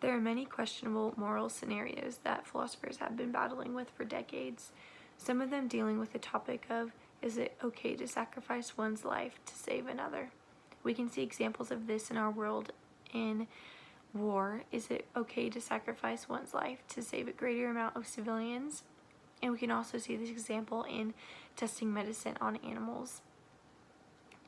There are many questionable moral scenarios that philosophers have been battling with for decades, some of them dealing with the topic of, is it okay to sacrifice one's life to save another? We can see examples of this in our world in war. Is it okay to sacrifice one's life to save a greater amount of civilians? And we can also see this example in testing medicine on animals.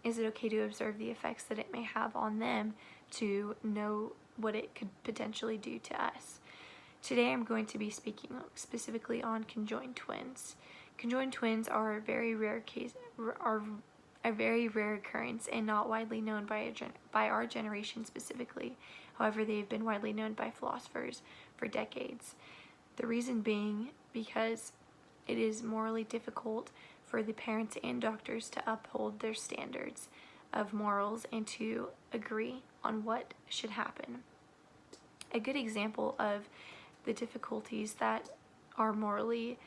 Is it okay to observe the effects that it may have on them to know what it could potentially do to us? Today I'm going to be speaking specifically on conjoined twins. Conjoined twins are a very rare occurrence and not widely known by our generation specifically. However, they have been widely known by philosophers for decades. The reason being because it is morally difficult for the parents and doctors to uphold their standards of morals and to agree on what should happen. A good example of the difficulties that are morally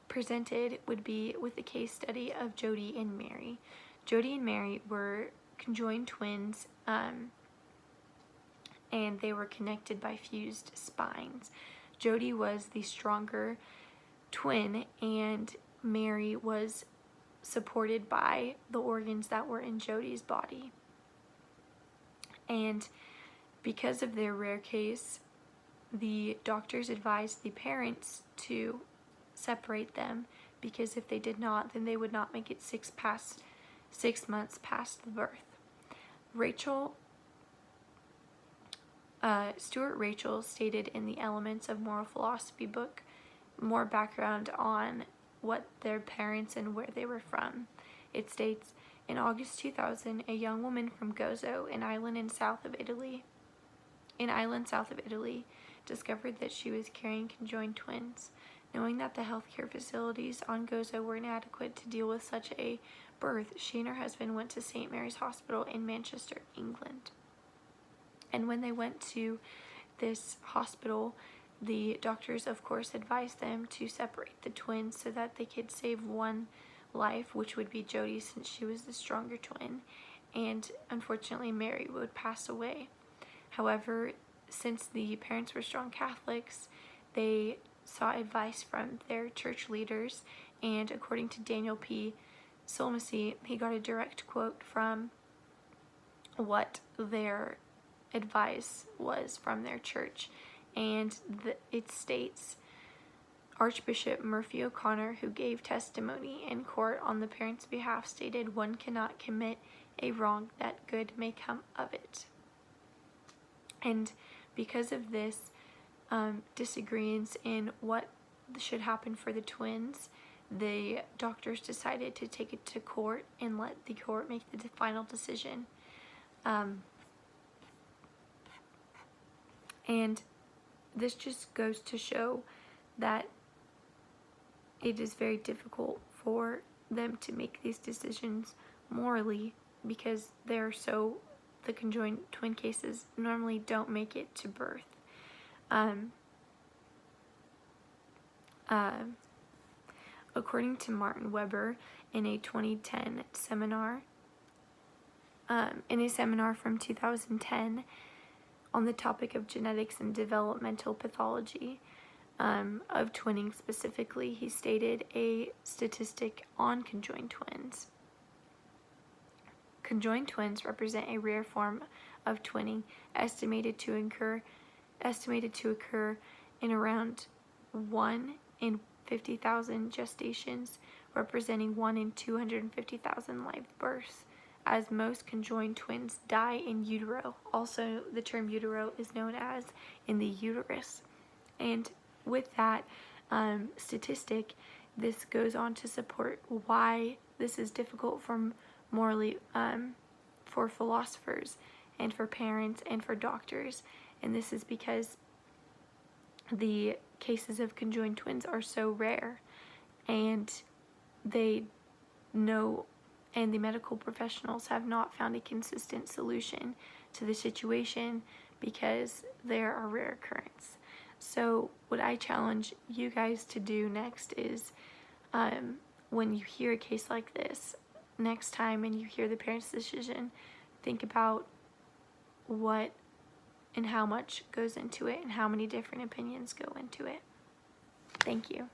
presented would be with the case study of Jody and Mary. Jody and Mary were conjoined twins, and they were connected by fused spines. Jody was the stronger twin, and Mary was supported by the organs that were in Jody's body. And because of their rare case, the doctors advised the parents to separate them, because if they did not, then they would not make it 6 months past the birth. Stewart Rachel stated in the Elements of Moral Philosophy book more background on what their parents and where they were from. It states, in August 2000, a young woman from Gozo, an island south of Italy, discovered that she was carrying conjoined twins. Knowing that the healthcare facilities on Gozo were inadequate to deal with such a birth, she and her husband went to St. Mary's Hospital in Manchester, England. And when they went to this hospital, the doctors, of course, advised them to separate the twins so that they could save one life, which would be Jody, since she was the stronger twin, and unfortunately Mary would pass away. However, since the parents were strong Catholics, they sought advice from their church leaders, and according to Daniel P. Solmacy, he got a direct quote from what their advice was from their church, and it states, Archbishop Murphy O'Connor, who gave testimony in court on the parents' behalf, stated, one cannot commit a wrong that good may come of it. And because of this disagreements in what should happen for the twins, the doctors decided to take it to court and let the court make the final decision. And this just goes to show that it is very difficult for them to make these decisions morally, because the conjoined twin cases normally don't make it to birth. According to Martin Weber, in a 2010 seminar, from 2010 on the topic of genetics and developmental pathology of twinning specifically, he stated a statistic on conjoined twins. Conjoined twins represent a rare form of twinning, estimated to occur in around 1 in 50,000 gestations, representing 1 in 250,000 live births, as most conjoined twins die in utero. Also, the term utero is known as in the uterus. And with that statistic, this goes on to support why this is difficult for philosophers and for parents and for doctors. And this is because the cases of conjoined twins are so rare, and the medical professionals have not found a consistent solution to the situation because they're a rare occurrence. So what I challenge you guys to do next is, when you hear a case like this, next time and you hear the parents' decision, think about what and how much goes into it and how many different opinions go into it. Thank you.